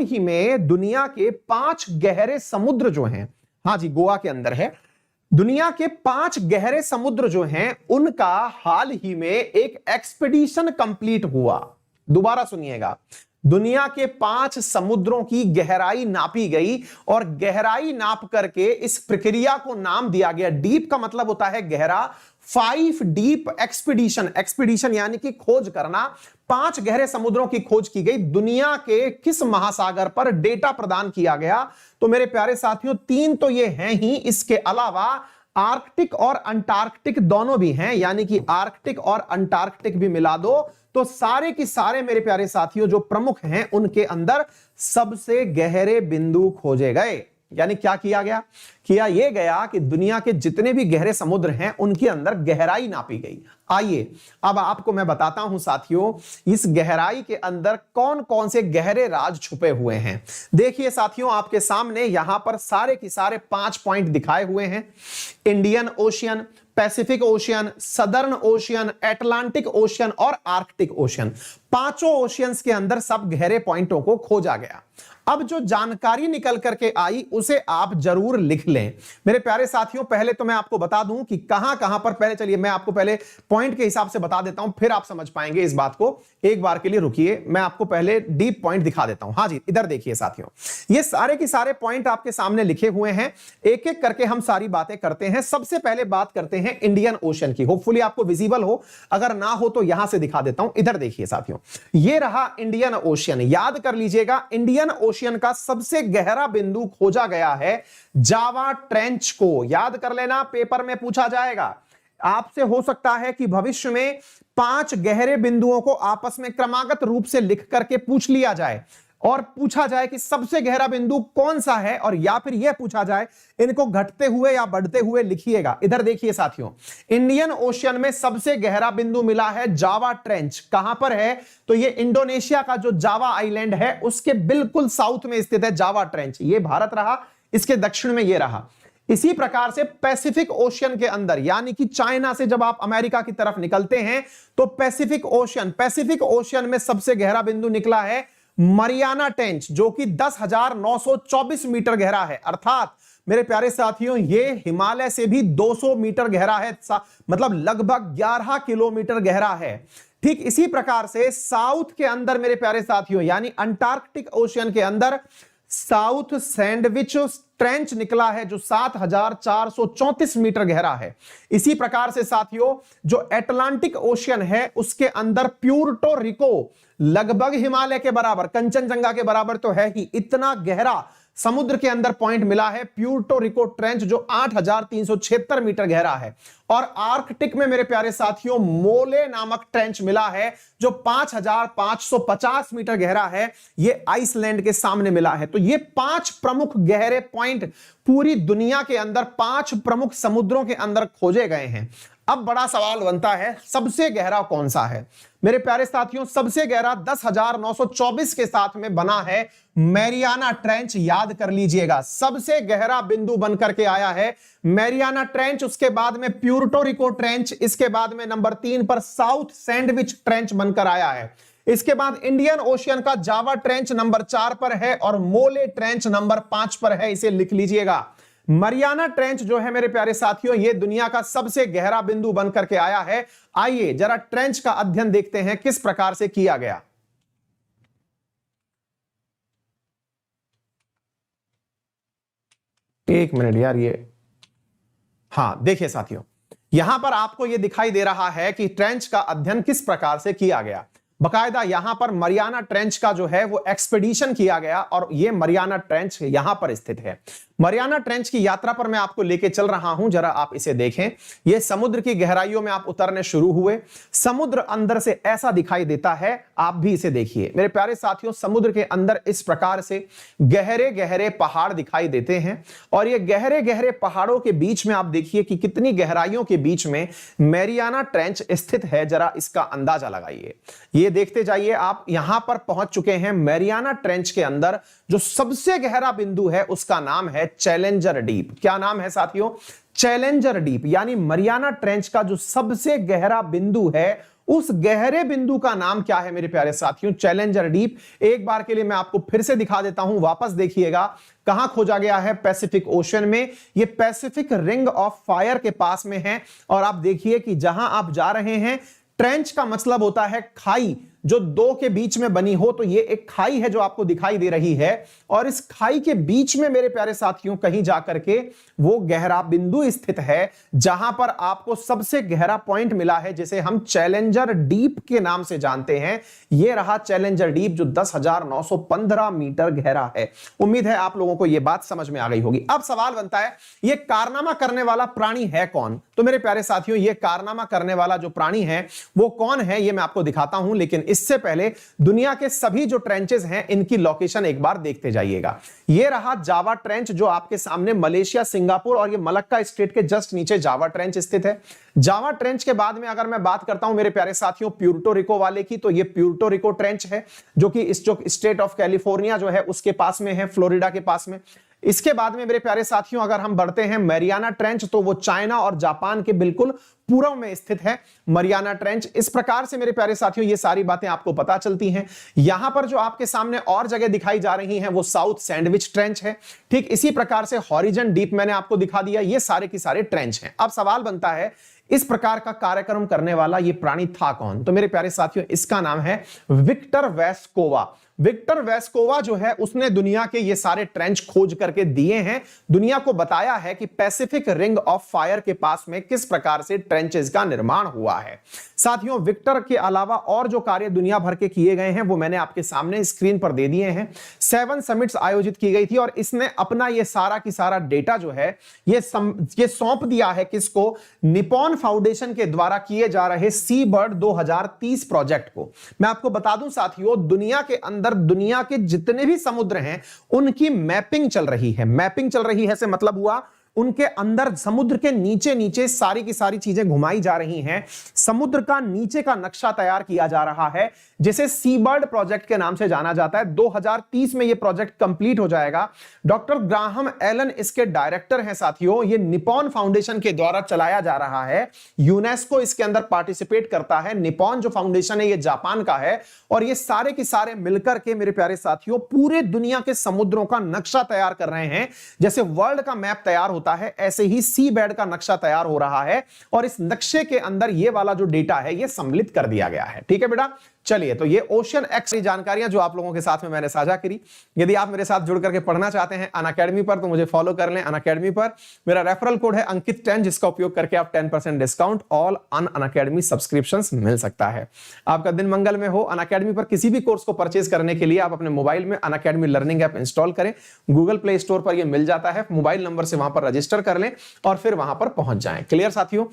ही में दुनिया के 5 गहरे समुद्र जो हैं, हाँ जी गोवा के अंदर है, दुनिया के 5 गहरे समुद्र जो हैं उनका हाल ही में एक एक्सपीडिशन कंप्लीट हुआ। दोबारा सुनिएगा, दुनिया के 5 समुद्रों की गहराई नापी गई और गहराई नाप करके इस प्रक्रिया को नाम दिया गया, डीप का मतलब होता है गहरा, 5 डीप एक्सपीडिशन, एक्सपीडिशन यानी कि खोज करना, 5 गहरे समुद्रों की खोज की गई। दुनिया के किस महासागर पर डेटा प्रदान किया गया? तो मेरे प्यारे साथियों 3 तो ये हैं ही, इसके अलावा आर्कटिक और अंटार्कटिक दोनों भी हैं, यानी कि आर्कटिक और अंटार्कटिक भी मिला दो तो सारे की सारे मेरे प्यारे साथियों जो प्रमुख हैं उनके अंदर सबसे गहरे बिंदु खोजे गए। यानी क्या किया गया? किया यह गया कि दुनिया के जितने भी गहरे समुद्र हैं उनके अंदर गहराई नापी गई। आइए अब आपको मैं बताता हूं साथियों, इस गहराई के अंदर कौन कौन से गहरे राज छुपे हुए हैं। देखिए साथियों, आपके सामने यहां पर सारे की सारे 5 पॉइंट दिखाए हुए हैं। Indian ocean, Pacific ocean, southern ocean, Atlantic ocean और आर्कटिक ओशियन, 5 ओशियंस के अंदर सब गहरे पॉइंटों को खोजा गया। अब जो जानकारी निकल करके आई उसे आप जरूर लिख लें। मेरे प्यारे साथियों पहले तो मैं आपको बता दूं कि कहां कहां पर, पहले चलिए मैं आपको पहले पॉइंट के हिसाब से बता देता हूं, फिर आप समझ पाएंगे इस बात को। एक बार के लिए रुकिए, मैं आपको पहले डीप पॉइंट दिखा देता हूं। हां जी, इधर देखिए साथियों, ये सारे के सारे पॉइंट आपके सामने लिखे हुए हैं, एक एक करके हम सारी बातें करते हैं। सबसे पहले बात करते हैं इंडियन ओशन की, होपफुली आपको विजिबल हो, अगर ना हो तो यहां से दिखा देता हूं। इधर देखिए साथियों, ये रहा इंडियन ओशियन। याद कर लीजिएगा, इंडियन ओशियन का सबसे गहरा बिंदु खोजा गया है जावा ट्रेंच को। याद कर लेना, पेपर में पूछा जाएगा आपसे। हो सकता है कि भविष्य में 5 गहरे बिंदुओं को आपस में क्रमागत रूप से लिख करके पूछ लिया जाए और पूछा जाए कि सबसे गहरा बिंदु कौन सा है, और या फिर यह पूछा जाए इनको घटते हुए या बढ़ते हुए लिखिएगा। इधर देखिए साथियों, इंडियन ओशियन में सबसे गहरा बिंदु मिला है जावा ट्रेंच। कहां पर है? तो यह इंडोनेशिया का जो जावा आइलैंड है उसके बिल्कुल साउथ में स्थित है जावा ट्रेंच। यह भारत रहा, इसके दक्षिण में यह रहा। इसी प्रकार से पैसिफिक ओशियन के अंदर, यानी कि चाइना से जब आप अमेरिका की तरफ निकलते हैं तो पैसिफिक ओशियन में सबसे गहरा बिंदु निकला है मरियाना ट्रेंच, जो कि 10,924 मीटर गहरा है। अर्थात मेरे प्यारे साथियों ये हिमालय से भी 200 मीटर गहरा है, मतलब लगभग 11 किलोमीटर गहरा है। ठीक इसी प्रकार से साउथ के अंदर मेरे प्यारे साथियों, यानी अंटार्कटिक ओशियन के अंदर साउथ सैंडविच ट्रेंच निकला है, जो 7,434 मीटर गहरा है। इसी प्रकार से साथियों जो अटलांटिक ओशियन है उसके अंदर प्यूर्टो रिको, लगभग हिमालय के बराबर, कंचनजंगा के बराबर तो है ही, इतना गहरा समुद्र के अंदर पॉइंट मिला है प्यूर्टो रिको ट्रेंच, जो 8,376 मीटर गहरा है। और आर्कटिक में मेरे प्यारे साथियों मोले नामक ट्रेंच मिला है, जो 5,550 मीटर गहरा है। यह आइसलैंड के सामने मिला है। तो ये 5 प्रमुख गहरे पॉइंट पूरी दुनिया के अंदर 5 प्रमुख समुद्रों के अंदर खोजे गए हैं। अब बड़ा सवाल बनता है, सबसे गहरा कौन सा है? मेरे प्यारे साथियों सबसे गहरा 10,924 के साथ में बना है मैरियाना ट्रेंच। याद कर लीजिएगा, सबसे गहरा बिंदु बनकर के आया है मैरियाना ट्रेंच, उसके बाद में प्यूर्टो रिको ट्रेंच, इसके बाद में नंबर 3 पर साउथ सैंडविच ट्रेंच बनकर आया है। इसके बाद इंडियन ओशियन का जावा ट्रेंच नंबर 4 पर है और मोले ट्रेंच नंबर 5 पर है। इसे लिख लीजिएगा। मरियाना ट्रेंच जो है मेरे प्यारे साथियों ये दुनिया का सबसे गहरा बिंदु बनकर के आया है। आइए जरा ट्रेंच का अध्ययन देखते हैं किस प्रकार से किया गया। एक मिनट यार, ये हां देखिए साथियों, यहां पर आपको यह दिखाई दे रहा है कि ट्रेंच का अध्ययन किस प्रकार से किया गया। बकायदा यहां पर मरियाना ट्रेंच का जो है वो एक्सपीडिशन किया गया और ये मरियाना ट्रेंच यहां पर स्थित है। मरियाना ट्रेंच की यात्रा पर मैं आपको लेके चल रहा हूं, जरा आप इसे देखें। ये समुद्र की गहराइयों में आप उतरने शुरू हुए, समुद्र अंदर से ऐसा दिखाई देता है। आप भी इसे देखिए मेरे प्यारे साथियों, समुद्र के अंदर इस प्रकार से गहरे गहरे पहाड़ दिखाई देते हैं और ये गहरे गहरे पहाड़ों के बीच में आप देखिए कि कितनी गहराइयों के बीच में मैरियाना ट्रेंच स्थित है। जरा इसका अंदाजा लगाइए, ये देखते जाइए आप। यहां पर पहुंच चुके हैं मैरियाना ट्रेंच के अंदर। जो सबसे गहरा बिंदु है उसका नाम है चैलेंजर डीप। क्या नाम है साथियों? Challenger deep. यानी मरियाना ट्रेंच का जो सबसे गहरा बिंदु है उस गहरे बिंदु का नाम क्या है मेरे प्यारे साथियों? Challenger deep. एक बार के लिए मैं आपको फिर से दिखा देता हूं, वापस देखिएगा कहां खोजा गया है? पैसिफिक ओशन में। ये पैसिफिक रिंग ऑफ फायर के पास में है। और आप देखिए कि जहां आप जा रहे हैं, ट्रेंच का मतलब होता है खाई, जो दो के बीच में बनी हो, तो ये एक खाई है जो आपको दिखाई दे रही है। और इस खाई के बीच में मेरे प्यारे साथियों कहीं जाकर के वो गहरा बिंदु स्थित है जहां पर आपको सबसे गहरा पॉइंट मिला है, जिसे हम चैलेंजर डीप के नाम से जानते हैं। ये रहा चैलेंजर डीप, जो 10,915 मीटर गहरा है। उम्मीद है आप लोगों को यह बात समझ में आ गई होगी। अब सवाल बनता है, यह कारनामा करने वाला प्राणी है कौन? तो मेरे प्यारे साथियों, यह कारनामा करने वाला जो प्राणी है वो कौन है, यह मैं आपको दिखाता हूं। लेकिन इससे पहले दुनिया के सभी जो ट्रेंचेस हैं, इनकी लोकेशन एक बार देखते जाइएगा। यह रहा जावा ट्रेंच, जो आपके सामने मलेशिया, सिंगापुर और ये मलक्का स्टेट के जस्ट नीचे जावा ट्रेंच स्थित है। जावा ट्रेंच के बाद में अगर मैं बात करता हूं मेरे प्यारे साथियों प्यूर्टो रिको वाले की, तो ये प्यूर्टो रिको ट्रेंच है, जो कि स्टेट ऑफ कैलिफोर्निया जो है उसके पास में है, फ्लोरिडा के पास में। इसके बाद में मेरे प्यारे साथियों अगर हम बढ़ते हैं मैरियाना ट्रेंच, तो वो चाइना और जापान के बिल्कुल पूर्व में स्थित है मरियाना ट्रेंच। इस प्रकार से मेरे प्यारे साथियों ये सारी बातें आपको पता चलती हैं। यहां पर जो आपके सामने और जगह दिखाई जा रही हैं वो साउथ सैंडविच ट्रेंच है। ठीक इसी प्रकार से हॉरिजन डीप मैंने आपको दिखा दिया। ये सारे की सारे ट्रेंच हैं। अब सवाल बनता है, इस प्रकार का कार्यक्रम करने वाला ये प्राणी था कौन? तो मेरे प्यारे साथियों इसका नाम है विक्टर वेस्कोवा। विक्टर वेस्कोवा जो है उसने दुनिया के ये सारे ट्रेंच खोज करके दिए हैं, दुनिया को बताया है कि पैसिफिक रिंग ऑफ फायर के पास में किस प्रकार से ट्रेंचेस का निर्माण हुआ है। साथियों विक्टर के अलावा और जो कार्य दुनिया भर के किए गए हैं वो मैंने आपके सामने स्क्रीन पर दे दिए हैं। 7 समिट्स आयोजित की गई थी और इसने अपना ये सारा की सारा डेटा जो है ये सौंप दिया है किसको? निपॉन फाउंडेशन के द्वारा किए जा रहे सी बर्ड 2030 प्रोजेक्ट को। मैं आपको बता दूं साथियों, दुनिया के अंदर दुनिया के जितने भी समुद्र हैं उनकी मैपिंग चल रही है। मैपिंग चल रही है से मतलब हुआ उनके अंदर समुद्र के नीचे नीचे सारी की सारी चीजें घुमाई जा रही हैं। समुद्र का नीचे का नक्शा तैयार किया जा रहा है, जिसे सी बर्ड प्रोजेक्ट के नाम से जाना जाता है। 2030 में यह प्रोजेक्ट कंप्लीट हो जाएगा। डॉक्टर ग्राहम एलन इसके डायरेक्टर हैं साथियों। यह निपॉन फाउंडेशन के द्वारा चलाया जा रहा है। यूनेस्को इसके अंदर पार्टिसिपेट करता है। निपॉन जो फाउंडेशन है यह जापान का है और ये सारे के सारे मिलकर के मेरे प्यारे साथियों पूरे दुनिया के समुद्रों का नक्शा तैयार कर रहे हैं। जैसे वर्ल्ड का मैप तैयार होता है ऐसे ही सी बेड का नक्शा तैयार हो रहा है और इस नक्शे के अंदर ये वाला जो डेटा है ये सम्मिलित कर दिया गया है। ठीक है बेटा, चलिए तो ये ओशन एक्स की जानकारियां जो आप लोगों के साथ में मैंने साझा करी। यदि आप मेरे साथ जुड़ करके पढ़ना चाहते हैं अनअकैडमी पर तो मुझे फॉलो कर लें अनअकैडमी पर। मेरा रेफरल कोड है अंकित 10, जिसका उपयोग करके आप 10% डिस्काउंट ऑल अनअकैडमी सब्सक्रिप्शंस मिल सकता है। आपका दिन मंगल में हो। अनअकैडमी पर किसी भी कोर्स को परचेज करने के लिए आप अपने मोबाइल में अनअकैडमी लर्निंग ऐप इंस्टॉल करें। गूगल प्ले स्टोर पर यह मिल जाता है। मोबाइल नंबर से वहां पर रजिस्टर कर लें और फिर वहां पर पहुंच जाएं। क्लियर साथियों?